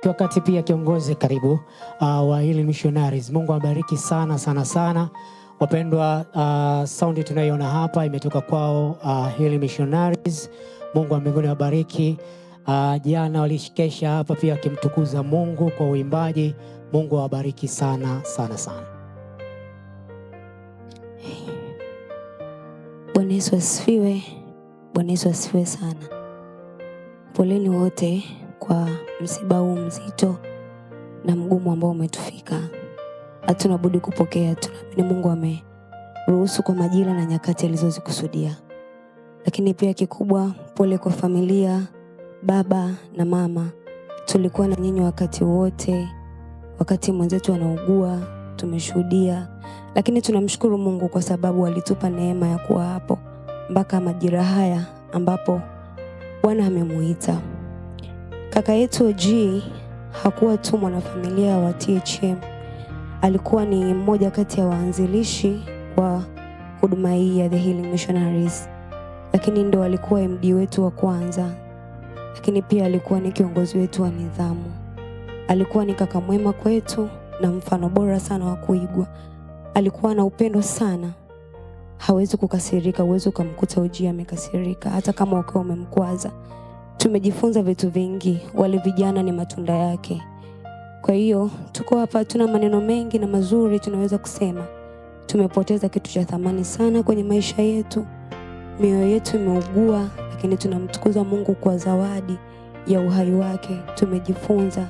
wakati pia kiongozi karibu wa Healing Missionaries. Mungu awabariki sana sana sana. Wapendwa, saundi tunayoona hapa imetoka kwao Healing Missionaries. Mungu wa mbinguni awabariki. Jana walishikesha hapa pia wakimtukuza Mungu kwa uimbaji. Mungu awabariki sana sana sana. Bwana Yesu asifiwe. Bwana Yesu asifiwe sana. Poleni wote kwa msiba huu mzito na mgumu ambao umetufika. Hatuna budi kupokea. Tunaamini Mungu ameruhusu kwa majira na nyakati alizozikusudia. Lakini pia kikubwa, pole kwa familia, baba na mama. Tulikuwa na nyinyi wakati wote, wakati mwenzetu anaugua, tumeshuhudia. Lakini tunamshukuru Mungu kwa sababu alitupa neema ya kuwa hapo mpaka majira haya ambapo Bwana amemuita. Kaka yetu G hakuwa tu mwanafamilia wa THM. Alikuwa ni mmoja kati ya waanzilishi wa huduma hii ya The Healing Missionaries. Lakini ndo alikuwa MD wetu wa kwanza. Lakini pia alikuwa ni kiongozi wetu wa nidhamu. Alikuwa ni kaka mwema kwetu na mfano bora sana wa kuigwa. Alikuwa na upendo sana. Hawezi kukasirika, huwezi kumkuta Ujia amekasirika hata kama ukiwa umemkwaza. Tumejifunza vitu vingi, wale vijana ni matunda yake. Kwa hiyo tuko hapa, tuna maneno mengi na mazuri tunaweza kusema. Tumepoteza kitu cha thamani sana kwenye maisha yetu. Mioyo yetu imeugua, lakini tunamtukuza Mungu kwa zawadi ya uhai wake. Tumejifunza,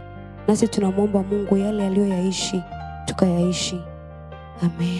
nasi tunamwomba Mungu yale aliyoyaishi tukayaishi. Amen.